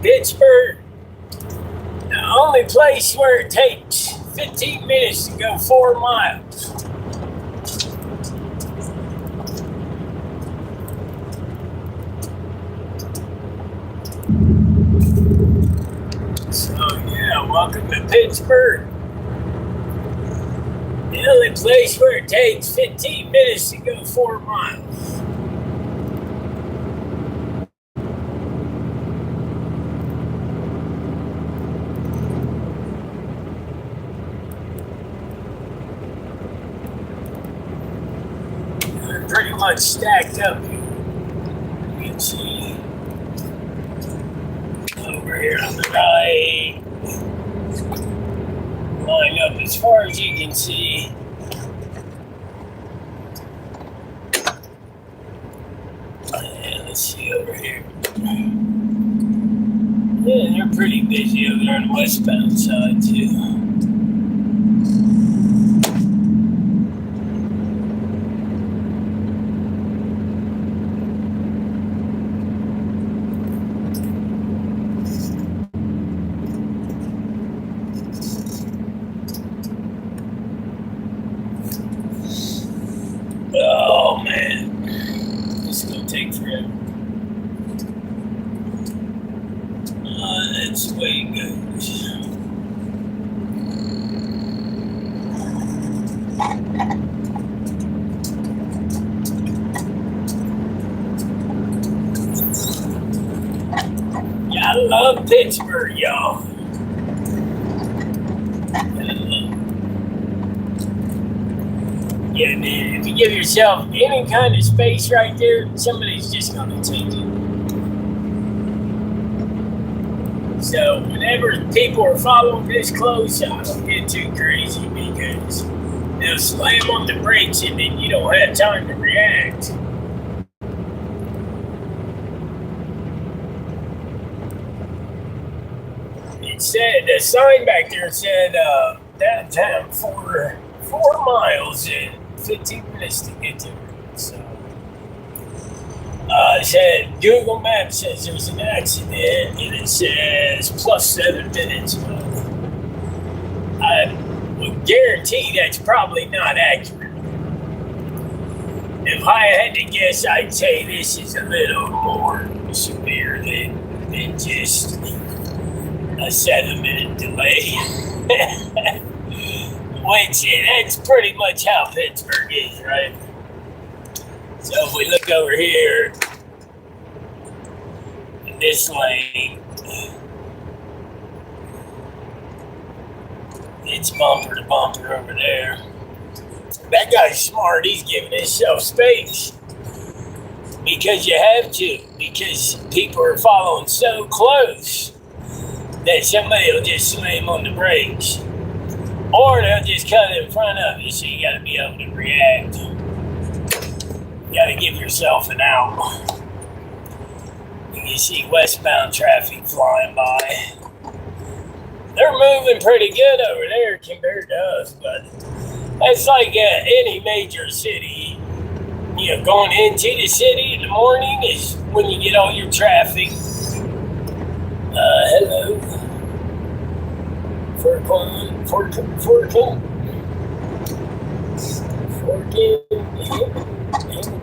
Pittsburgh, the only place where it takes 15 minutes to go 4 miles. So yeah, welcome to Pittsburgh. The only place where it takes 15 minutes to go 4 miles. They're pretty much stacked up here. You can see over here on the right. Line up as far as you can see. And let's see over here. Yeah, they're pretty busy over there on the westbound side too. Oh man, this is gonna take forever. That's the way it goes. Yeah, I love Pittsburgh, y'all. Yeah, man, if you give yourself any kind of space right there, somebody's just going to take it. So whenever people are following this close, I don't get too crazy because they'll slam on the brakes and then you don't have time to react. It said, the sign back there said downtown for 4 miles and 15 minutes to get to it. So, it said Google Maps says there's an accident, and it says plus 7 minutes. I would guarantee that's probably not accurate. If I had to guess, I'd say this is a little more severe than just a 7-minute delay. Which, that's pretty much how Pittsburgh is, right? So if we look over here, in this lane, it's bumper to bumper over there. That guy's smart, he's giving himself space. Because you have to, because people are following so close that somebody will just slam on the brakes. Or they'll just cut in front of you, so you gotta be able to react. You gotta give yourself an out. You can see westbound traffic flying by. They're moving pretty good over there compared to us, but that's like any major city. You know, going into the city in the morning is when you get all your traffic. Hello. Forkin.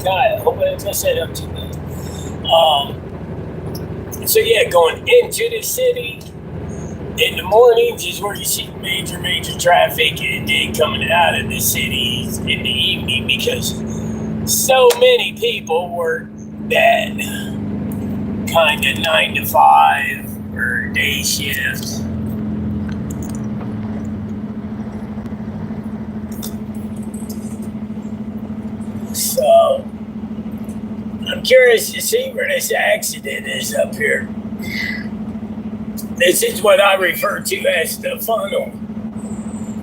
I hope I didn't mess that up too bad. So yeah, going into the city in the mornings is where you see major traffic, and then coming out of the cities in the evening because so many people work that kind of 9 to 5 or day shift. So, I'm curious to see where this accident is up here. This is what I refer to as the funnel,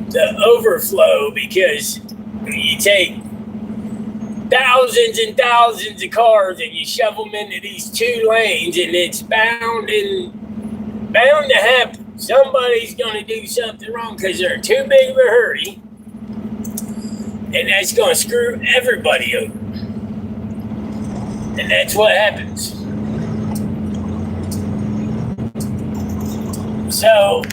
the overflow, because you take thousands and thousands of cars and you shove them into these 2 lanes, and it's bound to happen. Somebody's going to do something wrong because they're in too big of a hurry. And that's going to screw everybody over. And that's what happens. So,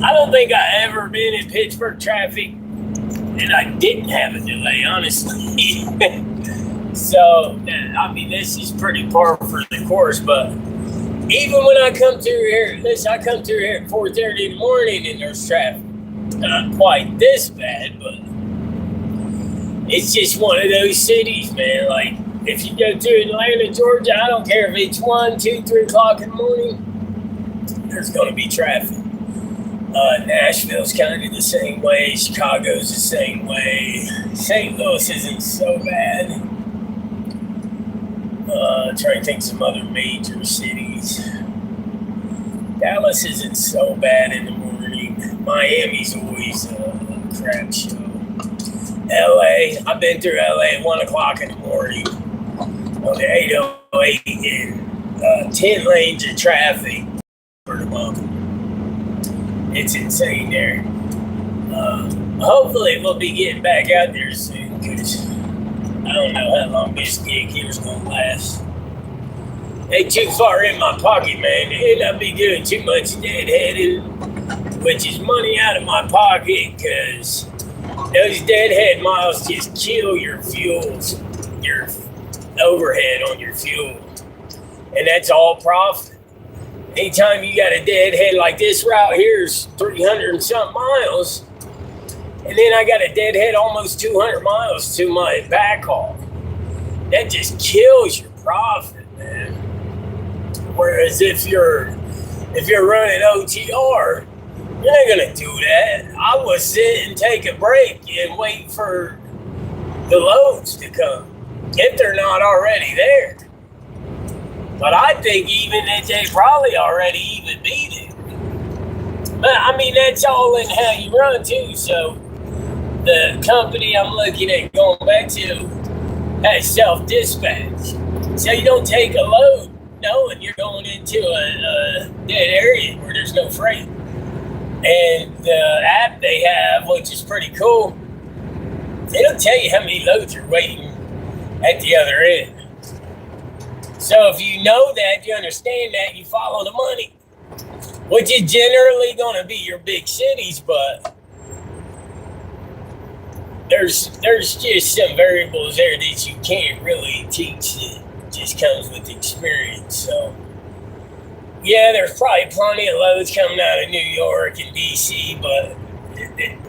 I don't think I ever been in Pittsburgh traffic, and I didn't have a delay, honestly. So, I mean, this is pretty par for the course, but even when I come through here, I come through here at 4:30 in the morning and there's traffic. Not quite this bad, but it's just one of those cities, man. Like, if you go through Atlanta, Georgia, I don't care if it's 1, 2, 3 o'clock in the morning, there's going to be traffic. Nashville's kind of the same way. Chicago's the same way. St. Louis isn't so bad. Trying to think some other major cities. Dallas isn't so bad in the morning. Miami's always a crap show. LA, I've been through LA at 1 o'clock in the morning on the 808 in 10 lanes of traffic for the month. It's insane there. Hopefully we'll be getting back out there soon because I don't know how long this gig here's going to last. Ain't too far in my pocket, man. It'd not be doing too much deadheading, which is money out of my pocket because those deadhead miles just kill your fuels, your overhead on your fuel. And that's all profit. Anytime you got a deadhead like this route here's 300 and something miles, and then I got a deadhead almost 200 miles to my backhaul. That just kills your profit, man. Whereas if you're running OTR, you're not gonna do that. I would sit and take a break and wait for the loads to come if they're not already there. But I think even that they probably already even beat it. But I mean, that's all in how you run too. So the company I'm looking at going back to has self-dispatch. So you don't take a load knowing you're going into a dead area where there's no freight. And the app they have, which is pretty cool, it'll tell you how many loads are waiting at the other end. So if you know that, you understand that, you follow the money, which is generally going to be your big cities, but there's just some variables there that you can't really teach that just comes with experience. So yeah, there's probably plenty of loads coming out of New York and DC, but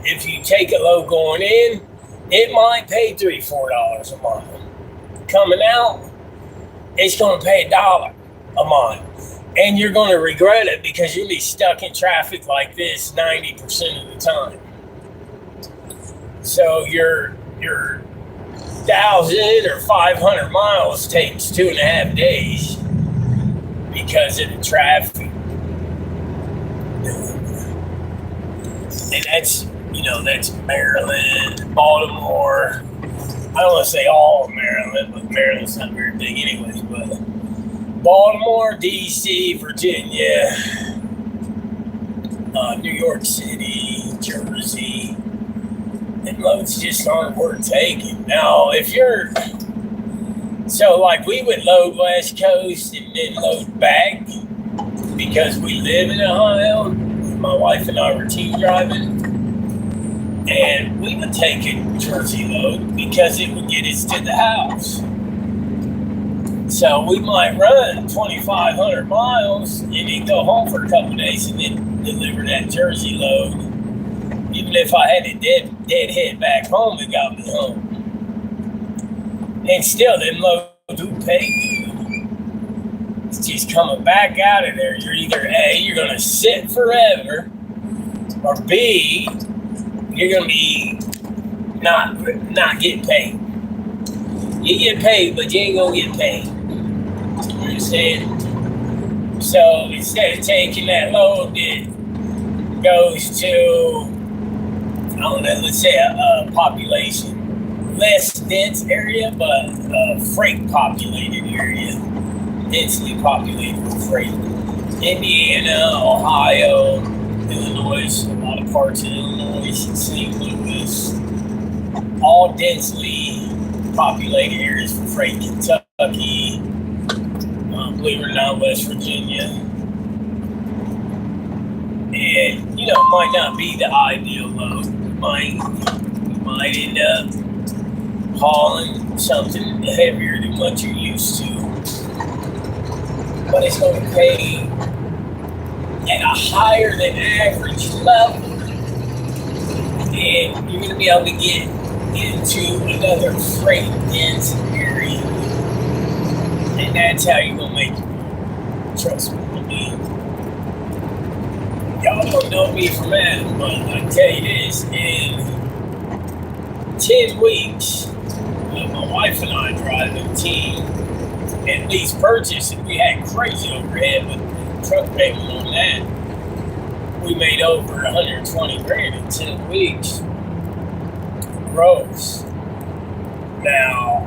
if you take a load going in, it might pay $3-4 a mile. Coming out, it's going to pay $1 a mile. And you're going to regret it because you'll be stuck in traffic like this 90% of the time. So your 1,000 or 500 miles takes 2.5 days because of the traffic. And that's Maryland, Baltimore. I don't want to say all of Maryland, but Maryland's not very big anyways, but Baltimore, DC, Virginia, New York City, Jersey, and loads just aren't worth taking. Now, like we would load West Coast and then load back because we live in Ohio. My wife and I were team driving. And we would take a Jersey load because it would get us to the house. So we might run 2,500 miles and then go home for a couple of days and then deliver that Jersey load. Even if I had a deadhead back home, it got me home. And still, them loads do pay good. It's just coming back out of there. You're either A, you're going to sit forever, or B, you're going to be not getting paid. You get paid, but you ain't going to get paid. You understand? So instead of taking that load that goes to, I don't know, let's say a population less dense area, but a freight populated area, densely populated with freight. Indiana, Ohio, Illinois, a lot of parts of Illinois, St. Louis, all densely populated areas for freight. Kentucky, believe it or not, West Virginia. And, it might not be the ideal load. You might end up hauling something heavier than what you're used to. But it's going to pay at a higher than average level. And you're going to be able to get into another freight dense area. And that's how you're going to make it. Trust me. I mean, y'all don't know me from Adam, but I can tell you this, in 10 weeks, my wife and I driving a team and lease purchase, and we had crazy overhead with truck payment on that. We made over 120 grand in 10 weeks. Gross. Now,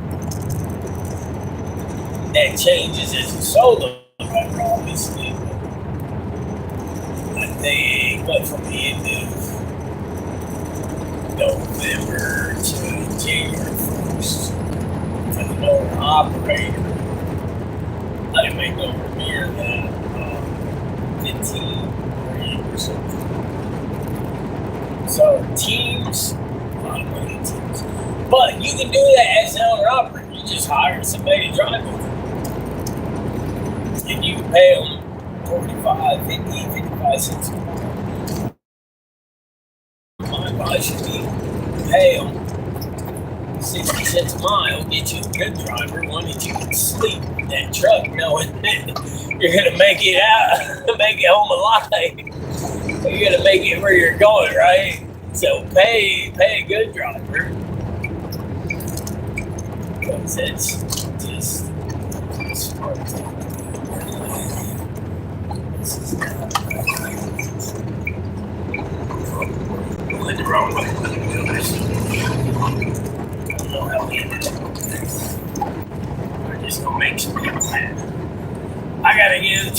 that changes as a solo driver, obviously. I think, from the end of November to January 1st, for the owner operator, I didn't make nowhere near that 15 grand or something. So teams, a lot of money in teams. But you can do that as an owner operator. You just hire somebody to drive with you. And you can pay them 45, 50, 55 cents a mile. My advice should be pay them 60 cents a mile, get you a good driver, one that you can sleep in that truck knowing that you're going to make it out, make it home alive. You're going to make it where you're going, right? So pay a good driver. Because it's just smart. This is not going the wrong way. I don't know how we ended up with this. We're just gonna make some people mad. I gotta get to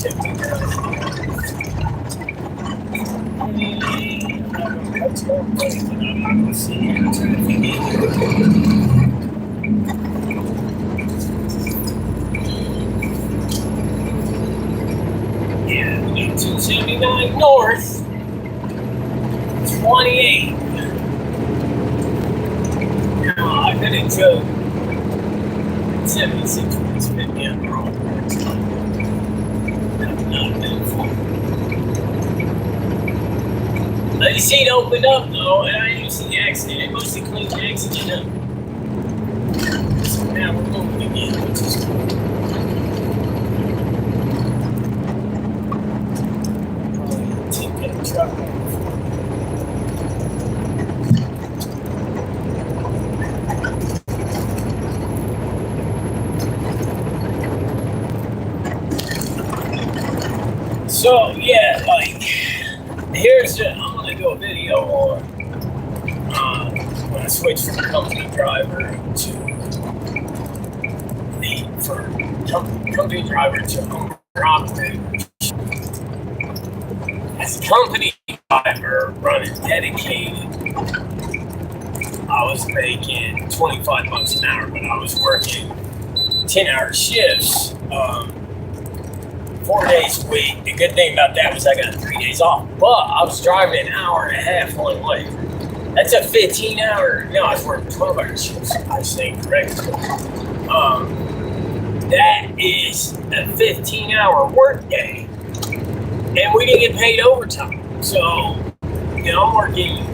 check it out. I'm not gonna see it. Yeah, 279 north, 28. Now, I could have drove 76 when it's 50 on the wrong part. That's not been fun. Let me see it open up though, and I didn't see the accident. It must have cleaned the accident up. So now we're moving again, which is cool. So yeah, I'm gonna do a video on when I switched from company driver to company driver to owner operator. As a company driver running dedicated, I was making $25 an hour, but I was working 10-hour shifts, 4 days a week. The good thing about that was I got 3 days off, but I was driving an hour and a half one way. That's a 15-hour. No, I was working 12-hour shifts. I say correctly. That is a 15-hour work day. And we didn't get paid overtime. So, I'm working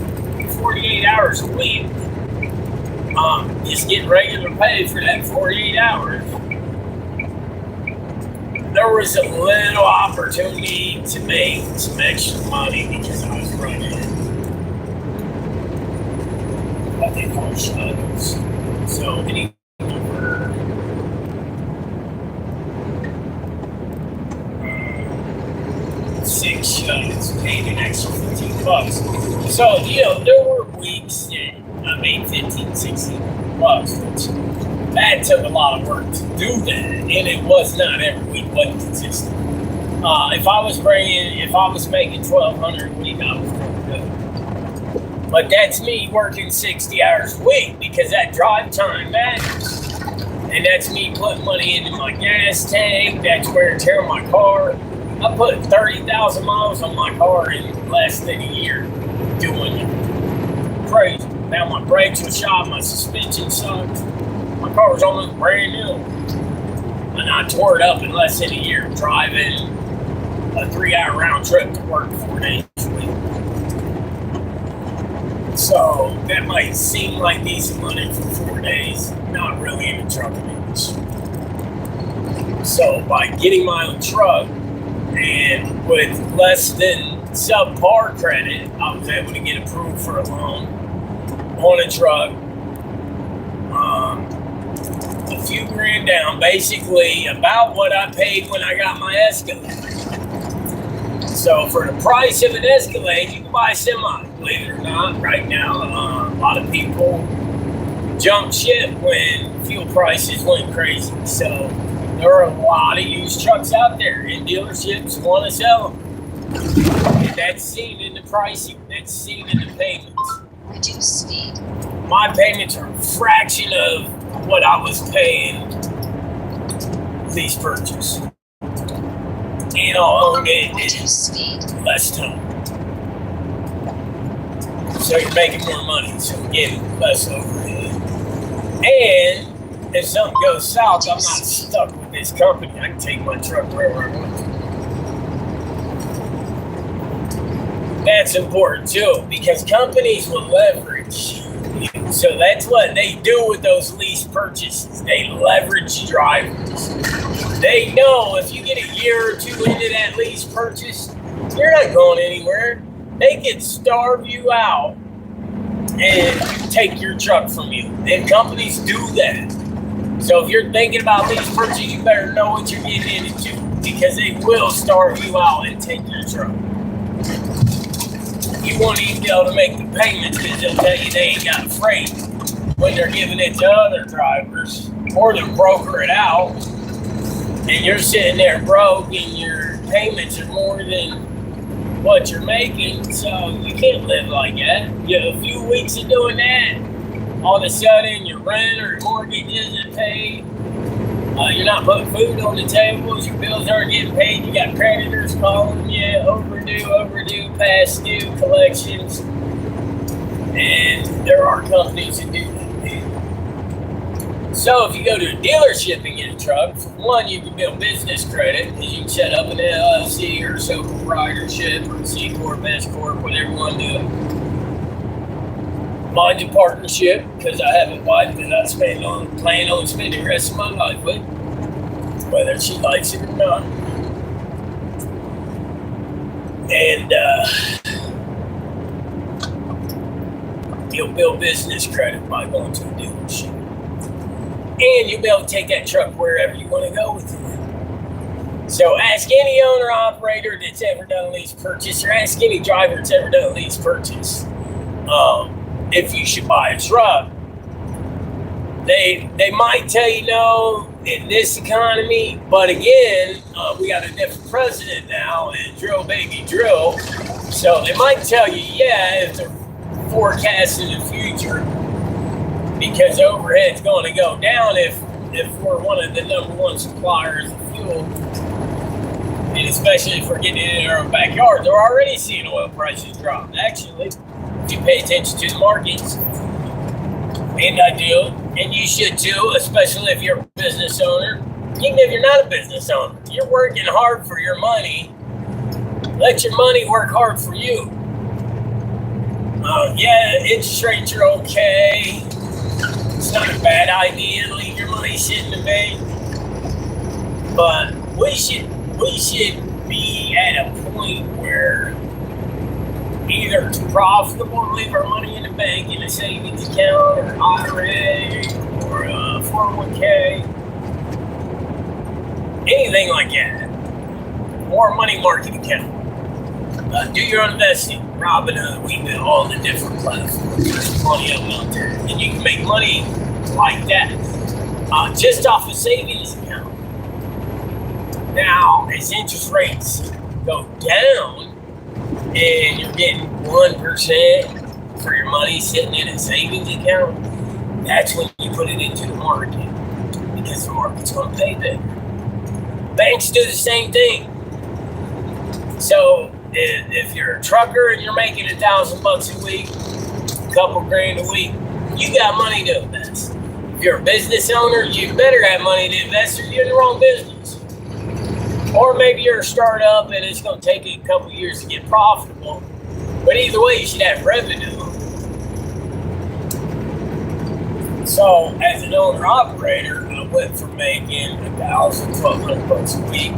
48 hours a week. Just getting regular pay for that 48 hours. There was a little opportunity to make some extra money because I was running what they call shuttles. So, any over 6 shuttles paid an extra $15. So, there were weeks that I made $15, $16, which that took a lot of work to do that, and it was not every week, wasn't consistent. If I was making $1,200 a week, I was pretty good. But that's me working 60 hours a week because that drive time matters. And that's me putting money into my gas tank. That's wear and tear on my car. I put 30,000 miles on my car in less than a year doing it. Crazy. Now my brakes were shot, my suspension sucked. My car was almost brand new. And I tore it up in less than a year driving a 3-hour round trip to work 4 days a week. So that might seem like decent money for 4 days, not really in the trucking industry. So by getting my own truck and with less than subpar credit, I was able to get approved for a loan on a truck. A few grand down, basically about what I paid when I got my Escalade. So for the price of an Escalade, you can buy a semi. Believe it or not, right now, a lot of people jumped ship when fuel prices went crazy. So there are a lot of used trucks out there, and dealerships want to sell them. And that's seen in the pricing. That's seen in the payments. Reduce speed. My payments are a fraction of what I was paying lease purchase. And I'll own it in less time. So you're making more money, so you're getting less overhead. And if something goes south, I'm not stuck with this company. I can take my truck wherever I want to. That's important too, because companies will leverage you. So that's what they do with those lease purchases. They leverage drivers. They know if you get a year or two into that lease purchase, you're not going anywhere. They can starve you out and take your truck from you. And companies do that. So if you're thinking about lease purchase, you better know what you're getting into, because they will starve you out and take your truck. You won't even be able to make the payments because they'll tell you they ain't got freight when they're giving it to other drivers, or they'll broker it out, and you're sitting there broke and your payments are more than what you're making. So you can't live like that. You have a few weeks of doing that, all of a sudden your rent or your mortgage isn't paid. You're not putting food on the tables, your bills aren't getting paid, you got creditors calling you, overdue, past due collections. And there are companies that do that. So if you go to a dealership and get a truck, for one, you can build business credit, because you can set up an LLC or sole proprietorship or C Corp, S Corp, whatever you want to do. Mine's a partnership, because I have a wife that I plan on spending the rest of my life with, whether she likes it or not. And you'll build business credit by going to a dealership. And you'll be able to take that truck wherever you want to go with it. So ask any owner operator that's ever done a lease purchase, or ask any driver that's ever done a lease purchase, if you should buy a truck. They might tell you no in this economy, but again, we got a different president now, and drill baby drill. So they might tell you, yeah, if they're forecasting the future, because overhead's going to go down if we're one of the number one suppliers of fuel, and especially if we're getting it in our own backyard. They're already seeing oil prices drop, actually, if you pay attention to the markets. And I do, and you should too, especially if you're a business owner. Even if you're not a business owner, you're working hard for your money. Let your money work hard for you. Yeah, interest rates are okay. It's not a bad idea to leave your money sitting in the bank. But we should be at a point where either it's profitable to leave our money in the bank in a savings account or IRA or a 401k, anything like that, or a money market account. Do your own investing. Robinhood, Webull, all the different platforms. There's plenty of them out there. And you can make money like that just off a savings account. Now, as interest rates go down, and you're getting 1% for your money sitting in a savings account, that's when you put it into the market. because the market's going to pay better. Banks do the same thing. So if you're a trucker and you're making $1,000 a week, a couple grand a week, you got money to invest. If you're a business owner, you better have money to invest or you're in the wrong business. Or maybe you're a startup and it's going to take you a couple years to get profitable. But either way, you should have revenue. So as an owner-operator, I went from making $1,000, $1,200 a week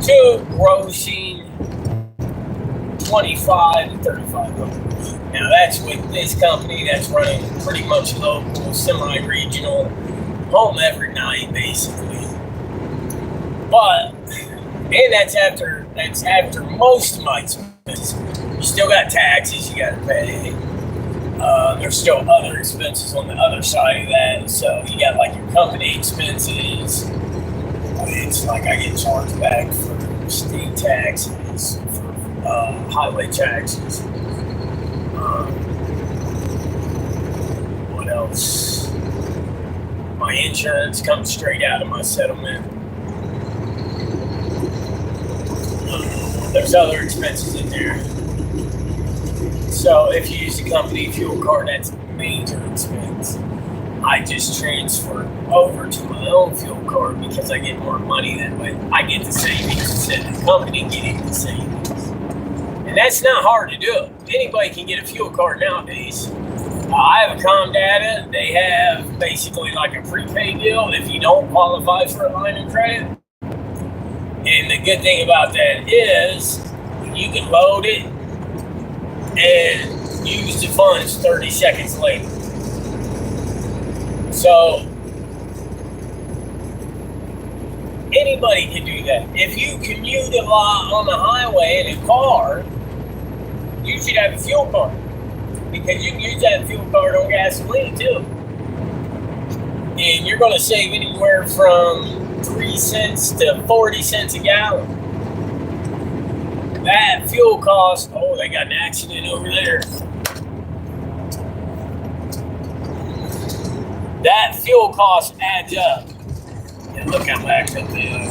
to grossing $2,500 to $3,500. Now that's with this company that's running pretty much local, semi-regional, home every night basically. But and that's after most of my expenses. You still got taxes you got to pay. There's still other expenses on the other side of that. So you got like your company expenses. It's like I get charged back for state taxes, for highway taxes. What else? My insurance comes straight out of my settlement. There's other expenses in there. So if you use the company fuel card, that's a major expense. I just transfer over to my own fuel card because I get more money that way. I get the savings instead of the company getting the savings. And that's not hard to do. Anybody can get a fuel card nowadays. I have a Comdata. They have basically like a prepaid deal if you don't qualify for a line of credit. And the good thing about that is you can load it and use the funds 30 seconds later. So anybody can do that. If you commute a lot on the highway in a car, you should have a fuel card because you can use that fuel card on gasoline too. And you're going to save anywhere from 3 cents to 40 cents a gallon. That fuel cost, oh, they got an accident over there. That fuel cost adds up. And look how backed up they are.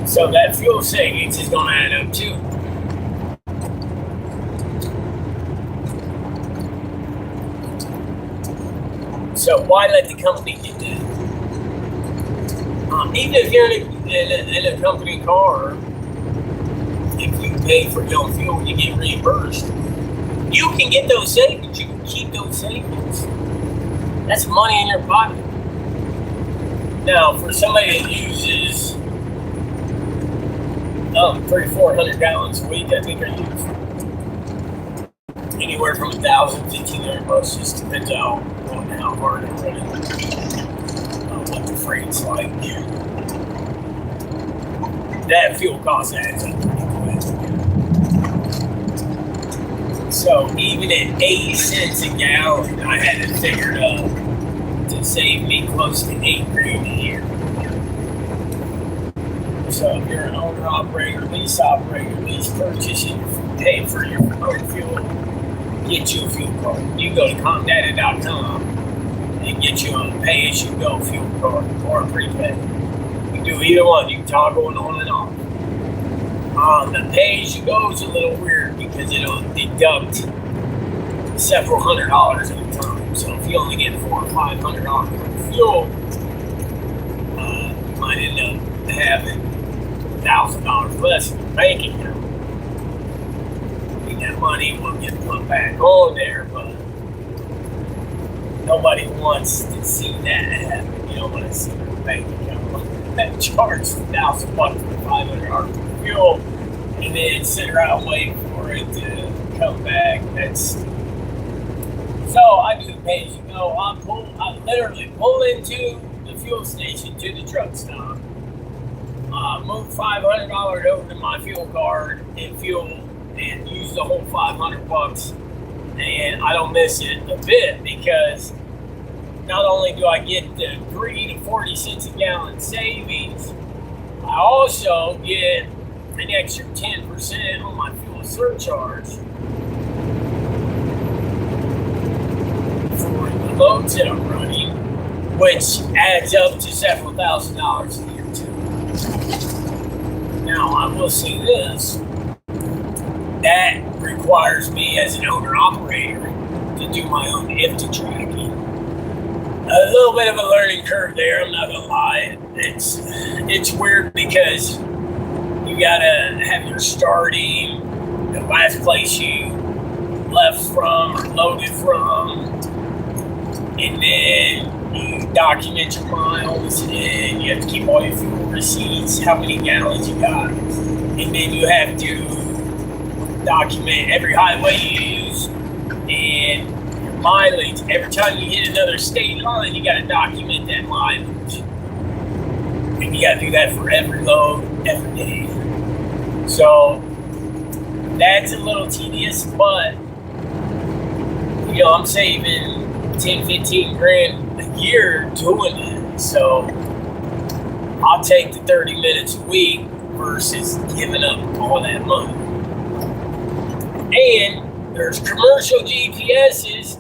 So that fuel savings is going to add up too. So why let the company get that? Even if you're in a company car, if you pay for your own fuel, you get reimbursed. You can get those savings. You can keep those savings. That's money in your pocket. Now, for somebody that uses 300-400 gallons a week, I think I use anywhere from $1,000-$1,500. Just depends on how hard it's running, what the freight's like. That fuel cost adds up pretty quick. So even at 80 cents a gallon, I had it figured out to save me close to $8,000 a year. So if you're an owner operator, lease purchase, and you're paying for your own fuel, get you a fuel card. You go to comdata.com and get you a pay-as-you-go fuel card or a prepaid. You do either one. You can toggle it on and off. The pay-as-you-go is a little weird because it'll deduct several $100s at a time. So if you only get $400 or $500 for fuel, you might end up having $1,000 less in your bank account. That money will get put back on there, but nobody wants to see that happen. You don't want to see your bank account that charged $1,000 for $500 for fuel and then sit around waiting for it to come back. So I do the pay as you go. I literally pull into the fuel station to the truck stop, move $500 over to my fuel card and fuel, and use the whole $500, and I don't miss it a bit because not only do I get the 3 to 40 cents a gallon savings, I also get an extra 10% on my fuel surcharge for the loads that I'm running, which adds up to several $1,000s a year too. Now, I will say this, that requires me as an owner-operator to do my own IFTA tracking. A little bit of a learning curve there, I'm not gonna lie. It's weird because you gotta have your starting, the last place you left from or loaded from, and then you document your miles, and you have to keep all your fuel receipts, how many gallons you got, and then you have to document every highway you use and your mileage. Every time you hit another state line, you got to document that mileage, and you got to do that for every load every day. So that's a little tedious, but I'm saving 10, 15 grand a year doing it. So I'll take the 30 minutes a week versus giving up all that money. And there's commercial GPSs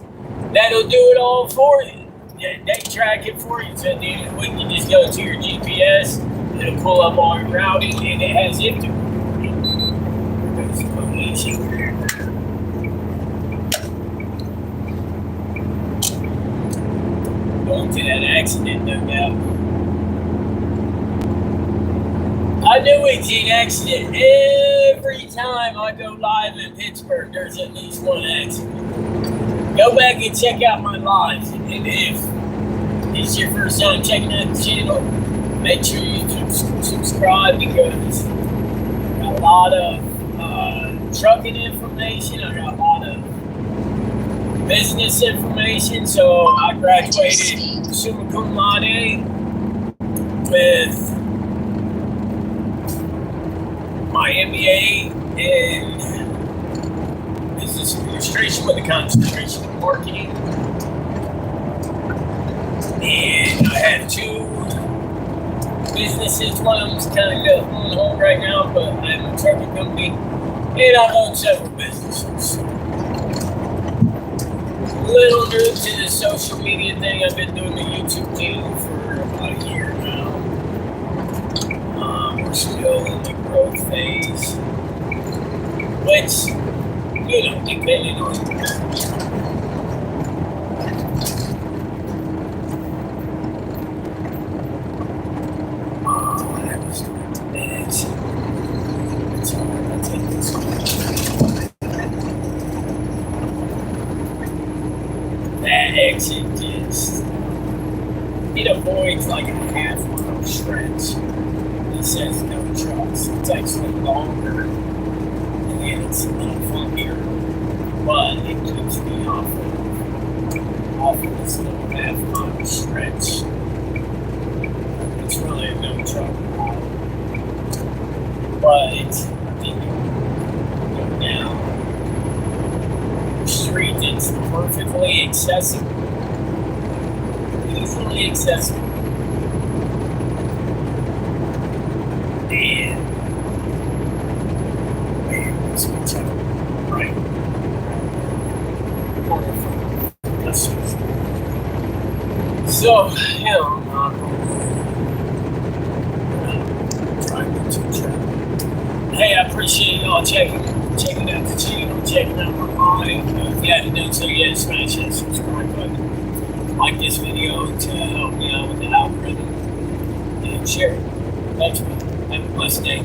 that'll do it all for you. They track it for you. So at the end of the week, you just go to your GPS, it'll pull up all your routing, and it has it to it. Going to that accident, no doubt. I knew it's an accident. Every time I go live in Pittsburgh, there's at least one accident. Go back and check out my lives. And if it's your first time checking out the channel, make sure you subscribe, because I got a lot of trucking information. I got a lot of business information. So I graduated summa cum laude with my MBA in business administration with a concentration in marketing. And I have 2 businesses. One of them's kind of on hold right now, but I have a trucking company, and I own several businesses. A little new to the social media thing. I've been doing the YouTube channel for about a year now. We're still in the growth phase, which, depending on that was bad. It's all right, I'll take this one. That exit just, it avoids like a half-mile stretch. It says no trucks. It's actually longer, and it's a little funkier, but it keeps me off of this little half-mile stretch. It's really a no truck route, but I think you go down the street that's perfectly accessible, easily accessible. And let's switch out right corner from customers. So, I'm not driving too traffic. Hey, I appreciate y'all checking out the channel, checking out my live. If you haven't done so yet, smash that subscribe button. Like this video to help me out with the algorithm, and share it. Thanks, man. Have a blessed day.